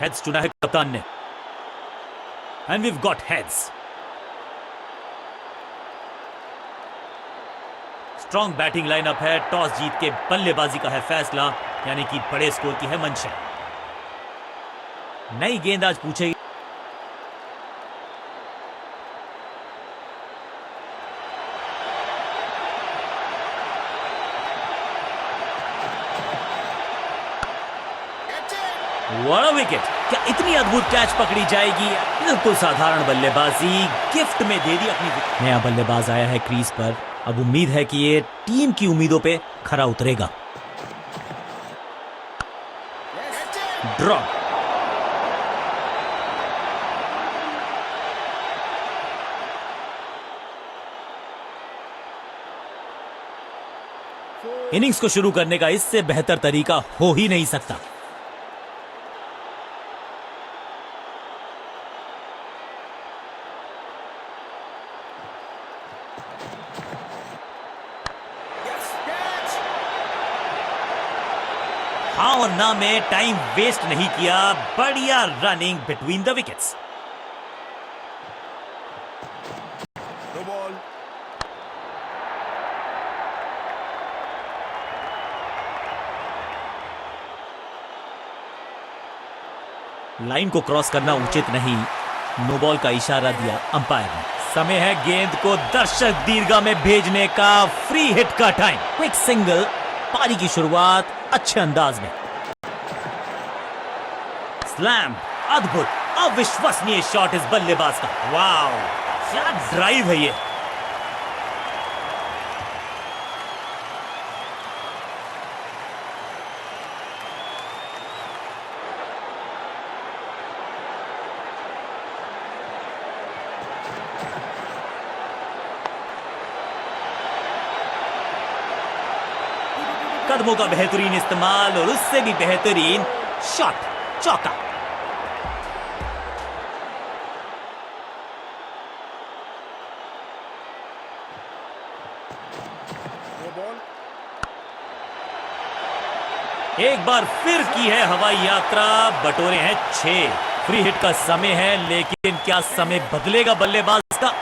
Heads चुना है कप्तान ने, and we've got heads. Strong batting lineup है, टॉस जीत के बल्लेबाजी का है फैसला, यानी कि बड़े स्कोर की है मंशा। नई गेंद आज पूछेगी। बड़ा विकेट, क्या इतनी अद्भुत कैच पकड़ी जाएगी? बिल्कुल साधारण बल्लेबाजी, गिफ्ट में दे दी अपनी। नया बल्लेबाज आया है क्रीज पर, अब उम्मीद है कि ये टीम की उम्मीदों पे खरा उतरेगा। ड्रॉप, इनिंग्स को शुरू करने का इससे बेहतर तरीका हो ही नहीं सकता। हाँ और ना में टाइम वेस्ट नहीं किया, बढ़िया running between the wickets. No ball. Line को क्रॉस करना उचित नहीं, नो बॉल का इशारा दिया अंपायर ने। समय है गेंद को दर्शक दीर्घा में भेजने का, फ्री हिट का टाइम। क्विक सिंगल, पारी की शुरुआत अच्छे अंदाज में। स्लैम, अद्भुत अविश्वसनीय शॉट इस बल्लेबाज का। वाव, क्या ड्राइव है ये। कदमों का बेहतरीन इस्तेमाल और उससे भी बेहतरीन शॉट, चौका। No ball. एक बार फिर की है हवाई यात्रा, बटोरे हैं 6। फ्री हिट का समय है, लेकिन क्या समय बदलेगा बल्लेबाज का?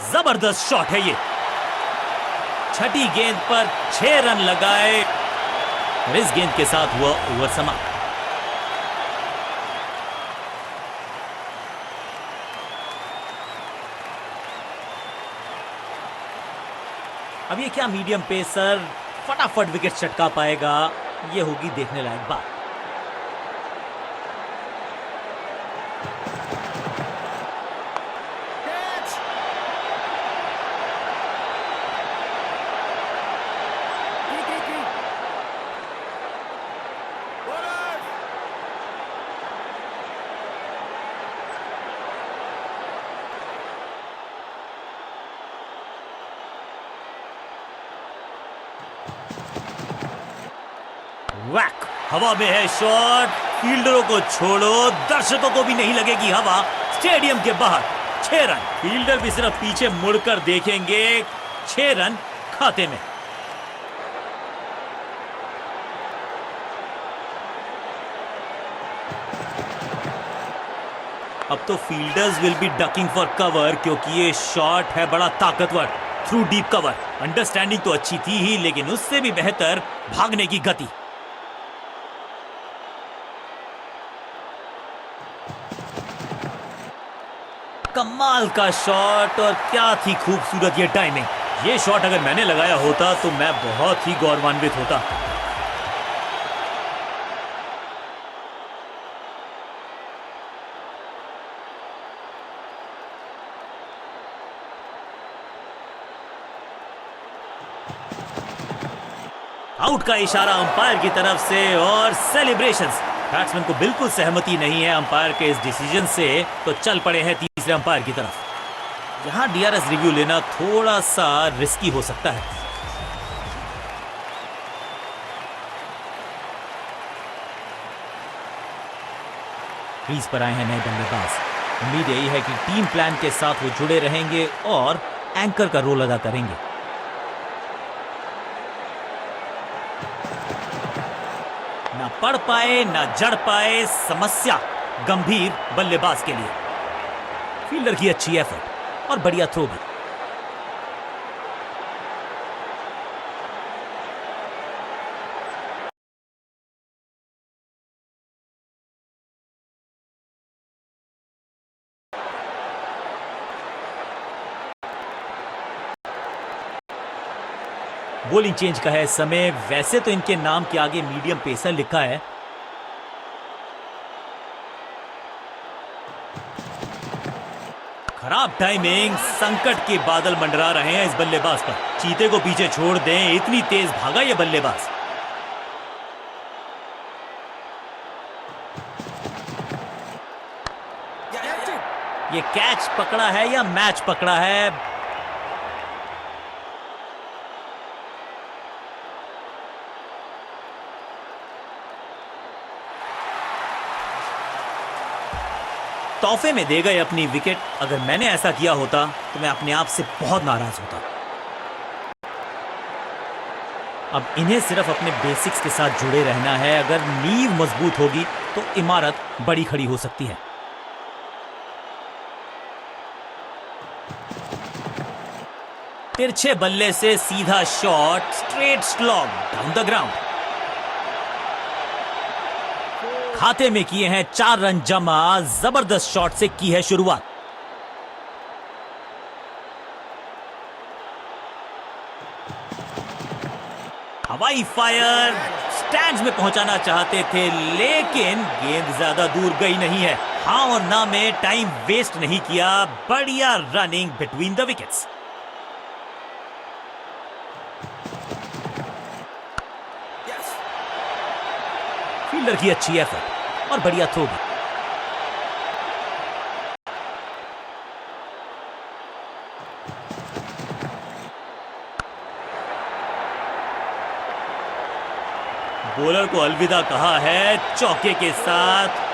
जबरदस्त शॉट है ये। छठी गेंद पर 6 रन लगाए और इस गेंद के साथ हुआ ओवर समाप्त। अब ये क्या मीडियम पेसर फटाफट विकेट चटका पाएगा? ये होगी देखने लायक बात। वैक, हवा में है शॉट, फील्डरों को छोड़ो, दर्शकों को भी नहीं लगेगी हवा। स्टेडियम के बाहर 6 रन, फील्डर भी सिर्फ पीछे मुड़कर देखेंगे। 6 रन खाते में। अब तो fielders will be ducking for cover, क्योंकि ये शॉट है बड़ा ताकतवर थ्रू डीप कवर। अंडरस्टैंडिंग तो अच्छी थी ही, लेकिन उससे भी बेहतर भागने की गति। कमाल का शॉट, और क्या थी खूबसूरत ये टाइमिंग। ये शॉट अगर मैंने लगाया होता तो मैं बहुत ही गौरवान्वित होता। आउट का इशारा अंपायर की तरफ से और सेलिब्रेशंस। बैट्समैन को बिल्कुल सहमति नहीं है अंपायर के इस डिसीजन से, तो चल पड़े हैं तीसरे अंपायर की तरफ। यहां डीआरएस रिव्यू लेना थोड़ा सा रिस्की हो सकता है। क्रीज पर आए हैं नए बल्लेबाज। उम्मीद यही है कि टीम प्लान के साथ वो जुड़े रहेंगे और एंकर का रोल अदा करेंगे। ना पढ़ पाए ना जड़ पाए, समस्या गंभीर बल्लेबाज के लिए। फील्डर की अच्छी एफर्ट और बढ़िया थ्रो भी। बॉलिंग चेंज का है समय। वैसे तो इनके नाम के आगे मीडियम पेसर लिखा है। खराब टाइमिंग, संकट के बादल मंडरा रहे हैं इस बल्लेबाज पर। चीते को पीछे छोड़ दें, इतनी तेज भागा ये बल्लेबाज। ये कैच पकड़ा है या मैच पकड़ा है? तोहफे में दे गए अपनी विकेट। अगर मैंने ऐसा किया होता तो मैं अपने आप से बहुत नाराज होता। अब इन्हें सिर्फ अपने बेसिक्स के साथ जुड़े रहना है। अगर नींव मजबूत होगी तो इमारत बड़ी खड़ी हो सकती है। तिरछे बल्ले से सीधा shot, straight slog down the ground. खाते में किए हैं 4 रन जमा। जबरदस्त शॉट से की है शुरुआत। हवाई फायर, स्टैंड्स में पहुंचाना चाहते थे लेकिन गेंद ज्यादा दूर गई नहीं है। हाँ और ना में टाइम वेस्ट नहीं किया। बढ़िया running between the wickets. Fielder की अच्छी एफर्ट और बढ़िया थ्रो भी। बॉलर को अलविदा कहा है चौके के साथ।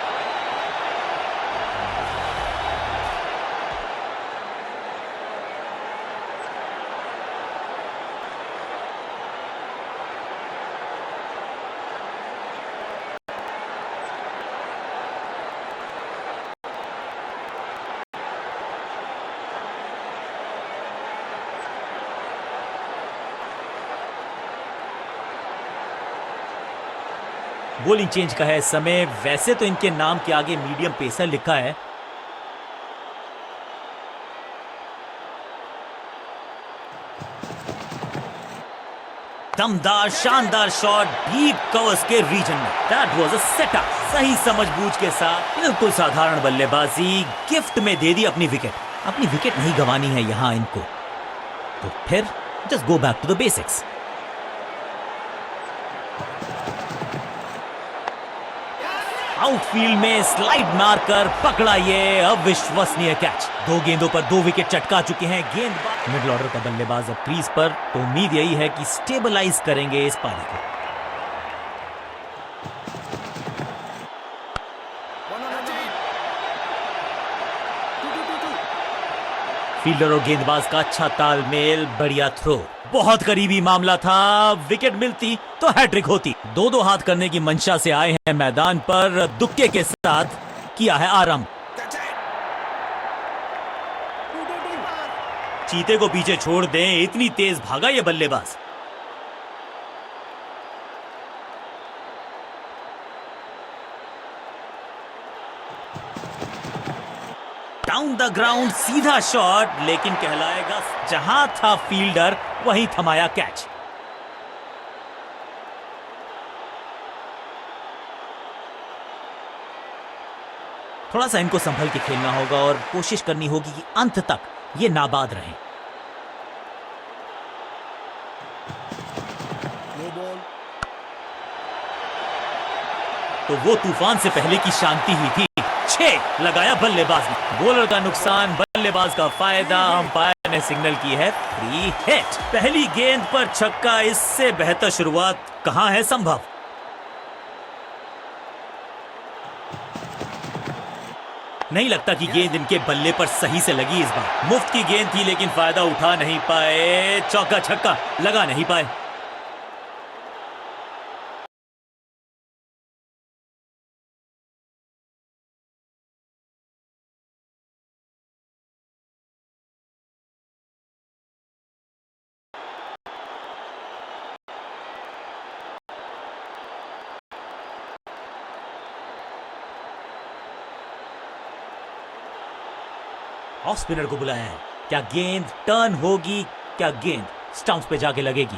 बॉलिंग चेंज का है समय। वैसे तो इनके नाम के आगे मीडियम पेसर लिखा है। दमदार शानदार शॉट डीप कवर्स के रीजन में। That was a setup. सही समझबूझ के साथ बिल्कुल साधारण बल्लेबाजी। गिफ्ट में दे दी अपनी विकेट। अपनी विकेट नहीं गंवानी है यहां इनको, तो फिर just go back to the basics. Outfield में स्लाइड मारकर पकड़ा ये अविश्वसनीय कैच। 2 गेंदों पर 2 विकेट चटका चुके हैं गेंदबाज। मिडिल ऑर्डर का बल्लेबाज अब क्रीज पर, तो उम्मीद यही है कि स्टेबलाइज करेंगे इस पारी को। फील्डर और गेंदबाज का अच्छा तालमेल, बढ़िया थ्रो। बहुत करीबी मामला था। विकेट मिलती तो हैट्रिक होती। 2-2 हाथ करने की मंशा से आए हैं मैदान पर। दुक्के के साथ किया है आरंभ। चीते को पीछे छोड़ दें, इतनी तेज भागा ये बल्लेबाज। डाउन द ग्राउंड सीधा शॉट, लेकिन कहलाएगा जहां था फील्डर वहीं थमाया कैच। थोड़ा सा इनको संभल के खेलना होगा और कोशिश करनी होगी कि अंत तक ये नाबाद रहें। No ball. तो वो तूफान से पहले की शांति ही थी। 6 लगाया बल्लेबाज ने। बॉलर का नुकसान, बल्लेबाज का फायदा। अंपायर ने सिग्नल की है फ्री हिट। पहली गेंद पर छक्का, इससे बेहतर शुरुआत कहां है संभव। नहीं लगता कि गेंद इनके बल्ले पर सही से लगी इस बार। मुफ्त की गेंद थी लेकिन फायदा उठा नहीं पाए, चौका छक्का लगा नहीं पाए। ऑफ स्पिनर को बुलाया है। क्या गेंद टर्न होगी? क्या गेंद स्टंप्स पे जाके लगेगी?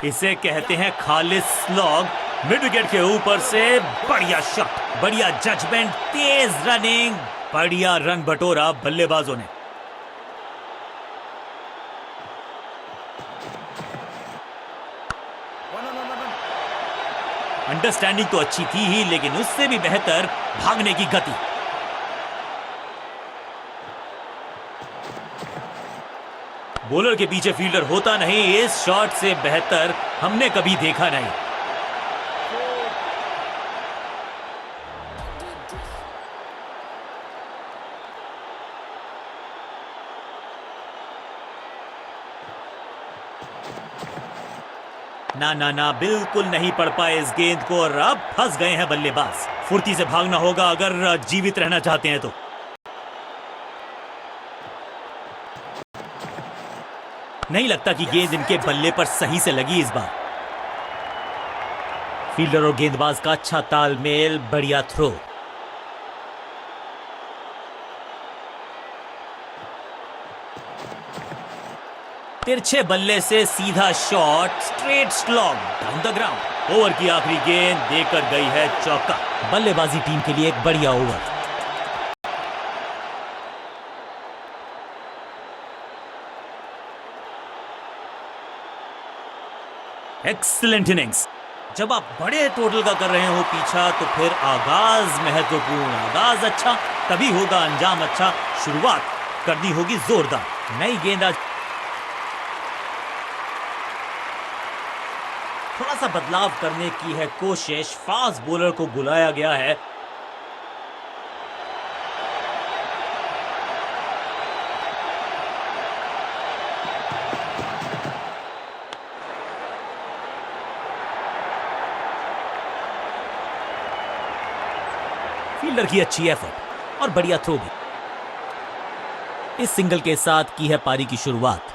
इसे कहते हैं खालिस स्लॉग। मिड विकेट के ऊपर से बढ़िया शॉट, बढ़िया जजमेंट, तेज रनिंग, बढ़िया रन बटोरा बल्लेबाजों ने। अंडरस्टैंडिंग तो अच्छी थी ही लेकिन उससे भी बेहतर भागने की गति। बॉलर के पीछे फील्डर होता नहीं, इस शॉट से बेहतर हमने कभी देखा नहीं। ना ना ना, बिल्कुल नहीं पड़ पाए इस गेंद को और अब फंस गए हैं बल्लेबाज। फुर्ती से भागना होगा अगर जीवित रहना चाहते हैं तो। नहीं लगता कि गेंद इनके बल्ले पर सही से लगी इस बार। फील्डर और गेंदबाज का अच्छा तालमेल, बढ़िया थ्रो। तिरछे बल्ले से सीधा shot, straight slog down the ground. Over की आखिरी गेंद देकर गई है चौका। बल्लेबाजी टीम के लिए एक बढ़िया ओवर। Excellent innings. जब आप बड़े टोटल का कर रहे हो पीछा तो फिर आगाज महत्वपूर्ण। आगाज अच्छा तभी होगा अंजाम अच्छा। शुरुआत करनी होगी जोरदार। नई गेंद थोड़ा सा बदलाव करने की है कोशिश। फास्ट बॉलर को बुलाया गया है। फील्डर की अच्छी एफर्ट और बढ़िया थ्रो भी। इस सिंगल के साथ की है पारी की शुरुआत।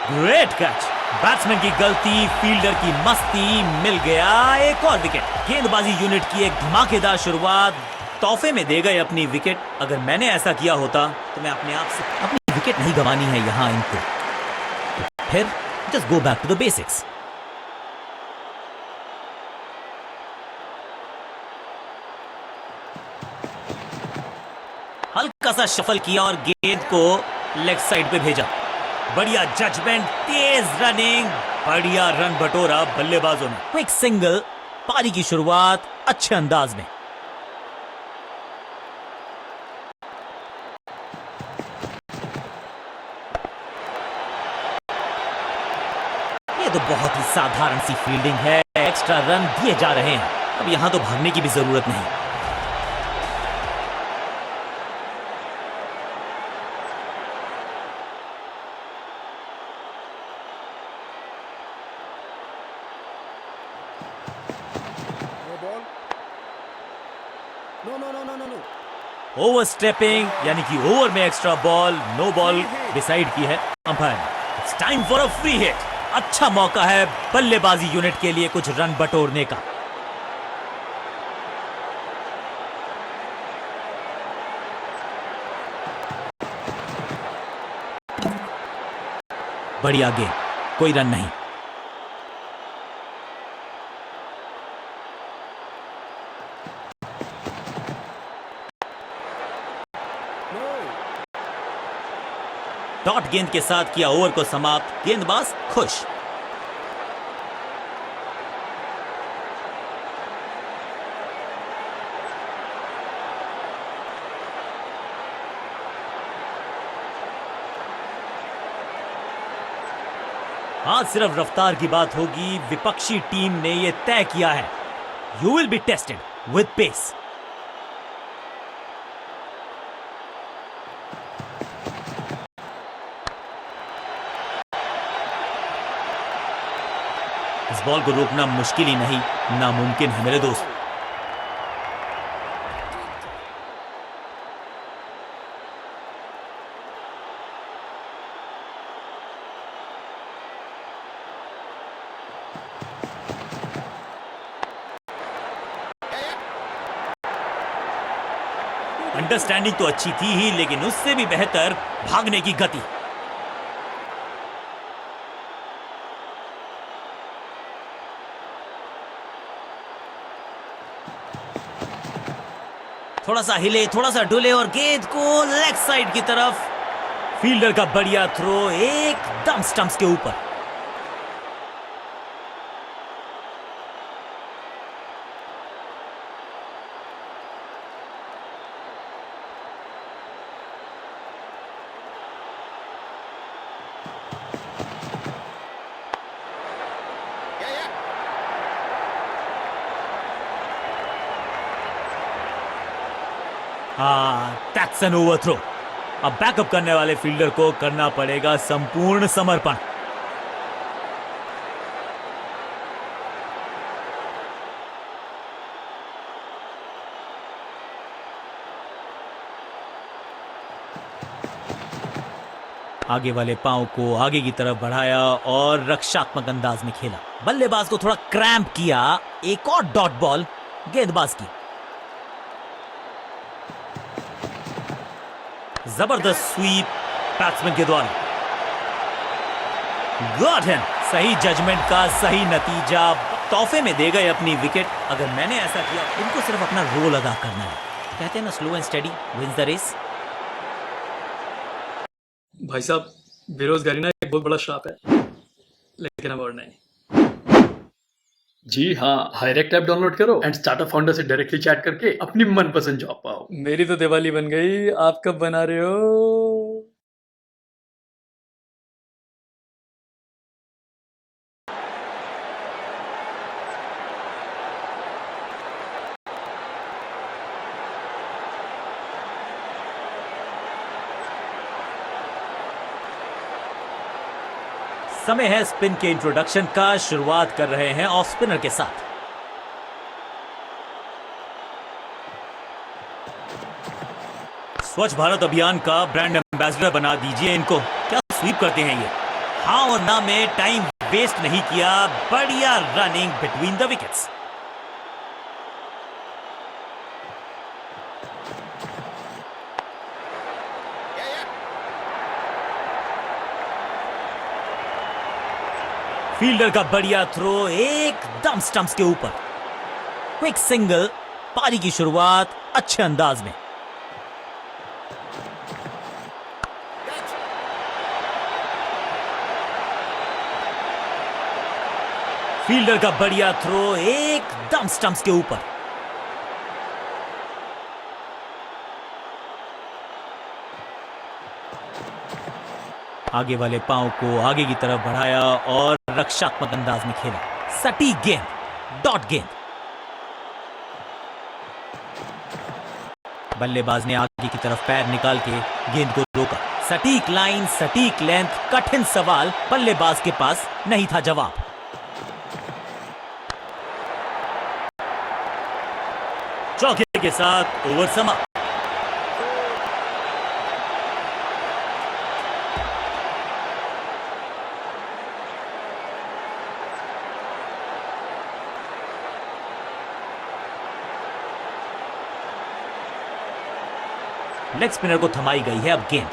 Great catch. बैट्समैन की गलती, फील्डर की मस्ती, मिल गया एक और विकेट। गेंदबाजी यूनिट की एक धमाकेदार शुरुआत। तोहफे में दे गए अपनी विकेट। अगर मैंने ऐसा किया होता तो मैं अपने आप से अपनी विकेट नहीं गंवानी है यहां इनको। फिर just go back to the basics. हल्का सा शफल किया और गेंद को लेग साइड पे भेजा। बढ़िया जजमेंट, तेज रनिंग, बढ़िया रन बटोरा बल्लेबाजों ने। क्विक सिंगल, पारी की शुरुआत अच्छे अंदाज में। ये तो बहुत ही साधारण सी फील्डिंग है। एक्स्ट्रा रन दिए जा रहे हैं। अब यहां तो भागने की भी जरूरत नहीं। ओवर स्टेपिंग यानी कि ओवर में extra ball, no ball decide की है umpire. It's time for a free hit. अच्छा मौका है बल्लेबाजी यूनिट के लिए कुछ रन बटोरने का। बढ़िया गेंद, कोई रन नहीं। डॉट गेंद के साथ किया ओवर को समाप्त। गेंदबाज खुश। आज सिर्फ रफ्तार की बात होगी, विपक्षी टीम ने यह तय किया है, you will be tested with pace. इस बॉल को रोकना मुश्किल ही नहीं, नामुमकिन है मेरे दोस्त। अंडरस्टैंडिंग तो अच्छी थी ही, लेकिन उससे भी बेहतर भागने की गति। थोड़ा सा हिले, थोड़ा सा डुले और गेंद को लेग साइड की तरफ। फील्डर का बढ़िया थ्रो एकदम स्टंप्स के ऊपर। That's an overthrow. अब बैकअप करने वाले फील्डर को करना पड़ेगा संपूर्ण समर्पण। आगे वाले पांव को आगे की तरफ बढ़ाया और रक्षात्मक अंदाज में खेला। बल्लेबाज को थोड़ा क्रैम्प किया। एक और डॉट बॉल गेंदबाज की। जबरदस्त स्वीप बैट्समैन के द्वारा। Got him. सही जजमेंट का सही नतीजा। तोहफे में दे गए अपनी विकेट। अगर मैंने ऐसा किया, इनको सिर्फ अपना रोल अदा करना है। कहते हैं ना, slow and steady wins the race. भाई साहब, बेरोजगारी ना एक बहुत बड़ा श्राप है, लेकिन अब और नहीं। जी हाँ, हायरेक्ट ऐप डाउनलोड करो एंड स्टार्टअप फाउंडर से डायरेक्टली चैट करके अपनी मनपसंद जॉब पाओ। मेरी तो दिवाली बन गई, आप कब बना रहे हो? समय है स्पिन के इंट्रोडक्शन का। शुरुआत कर रहे हैं ऑफ स्पिनर के साथ। स्वच्छ भारत अभियान का ब्रांड एम्बेसडर बना दीजिए इनको। क्या स्वीप करते हैं ये। हाँ और ना में टाइम वेस्ट नहीं किया। बढ़िया running between the wickets. Fielder का बढ़िया थ्रो एकदम स्टंप्स के ऊपर। Quick single. पारी की शुरुआत अच्छे अंदाज में। फील्डर का बढ़िया थ्रो एकदम स्टंप्स के ऊपर। आगे वाले पांव को आगे की तरफ बढ़ाया और रक्षात्मक अंदाज में खेला। सटीक गेंद, डॉट गेंद। बल्लेबाज ने आगे की तरफ पैर निकाल के गेंद को रोका। सटीक लाइन, सटीक लेंथ, कठिन सवाल। बल्लेबाज के पास नहीं था जवाब। चौके के साथ ओवर समाप्त। लेग स्पिनर को थमाई गई है अब गेंद।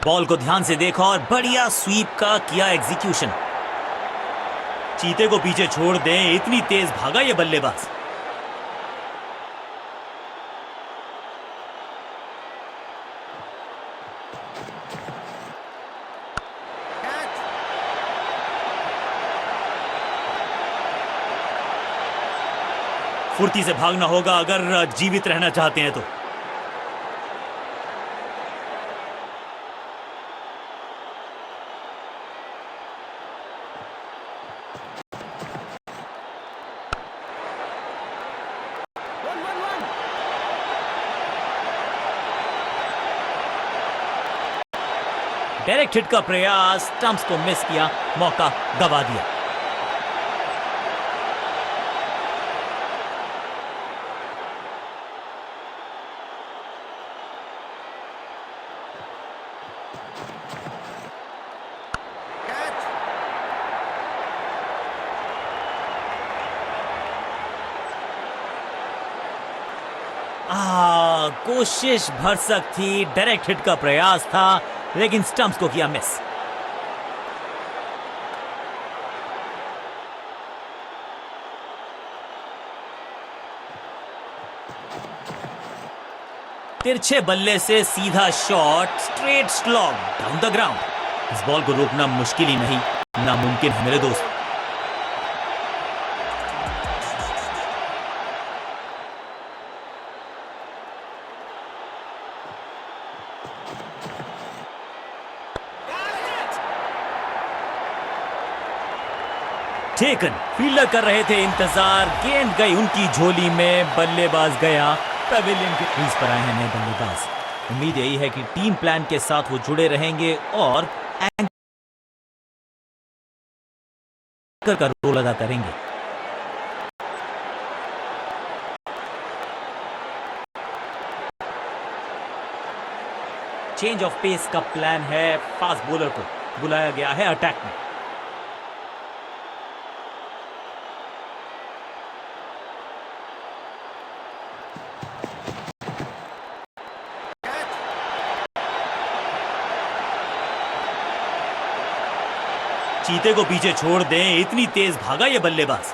बॉल को ध्यान से देखा और बढ़िया स्वीप का किया एग्जीक्यूशन। चीते को पीछे छोड़ दें, इतनी तेज भागा ये बल्लेबाज। फुर्ती से भागना होगा अगर जीवित रहना चाहते हैं तो। डायरेक्ट हिट का प्रयास, स्टंप्स को मिस किया, मौका गवा दिया। Catch. कोशिश भरसक थी, डायरेक्ट हिट का प्रयास था, लेकिन स्टंप्स को किया मिस। तिरछे बल्ले से सीधा shot, straight slog down the ground. इस बॉल को रोकना मुश्किल ही नहीं, नामुमकिन है मेरे दोस्त। टेकन, फील्डर कर रहे थे इंतजार, गेंद गई उनकी झोली में, बल्लेबाज गया पवेलियन के क्रीज पर आए हैं नए बल्लेबाज। उम्मीद यही है कि टीम प्लान के साथ वो जुड़े रहेंगे और एंकर का रोल अदा करेंगे। चेंज ऑफ पेस का प्लान है, फास्ट बॉलर को बुलाया गया है अटैक में। चीते को पीछे छोड़ दें, इतनी तेज भागा ये बल्लेबाज।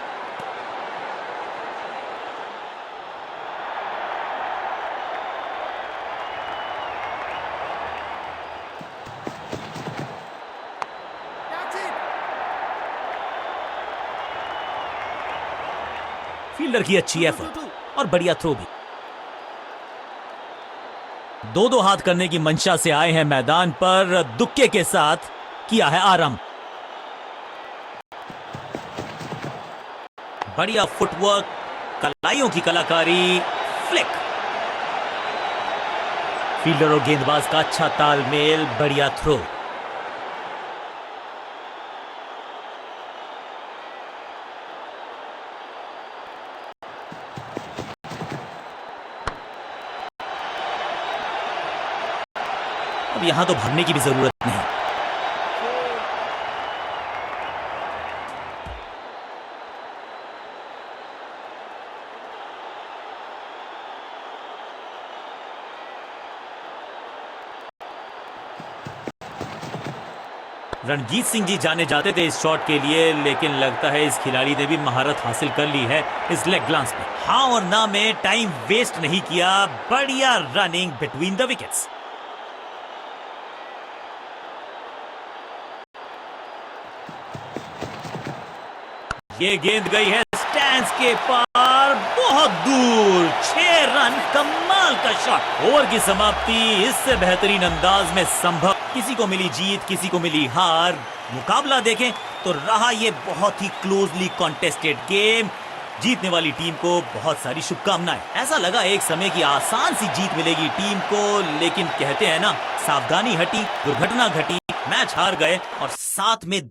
Catch it. फील्डर की अच्छी एफर्ट और बढ़िया थ्रो भी। दो हाथ करने की मंशा से आए हैं मैदान पर, दुक्के के साथ किया है आरंभ। बढ़िया फुटवर्क, कलाइयों की कलाकारी, फ्लिक। फील्डर और गेंदबाज का अच्छा तालमेल, बढ़िया थ्रो। अब यहां तो भागने की भी जरूरत नहीं। रणजीत सिंह जी जाने जाते थे इस शॉट के लिए, लेकिन लगता है इस खिलाड़ी ने भी महारत हासिल कर ली है इस लेग ग्लांस में। हाँ और ना में टाइम वेस्ट नहीं किया, बढ़िया रनिंग बिटवीन द विकेट्स। ये गेंद गई है स्टैंड्स के पार, बहुत दूर, 6 रन, कमाल का शॉट। ओवर की समाप्ति इससे बेहतरीन अंदाज में संभव। किसी को मिली जीत, किसी को मिली हार। मुकाबला देखें तो रहा ये बहुत ही क्लोजली कॉन्टेस्टेड गेम। जीतने वाली टीम को बहुत सारी शुभकामनाएं। ऐसा लगा एक समय की आसान सी जीत मिलेगी टीम को, लेकिन कहते हैं ना, सावधानी हटी, दुर्घटना घटी, मैच हार गए और साथ में दिल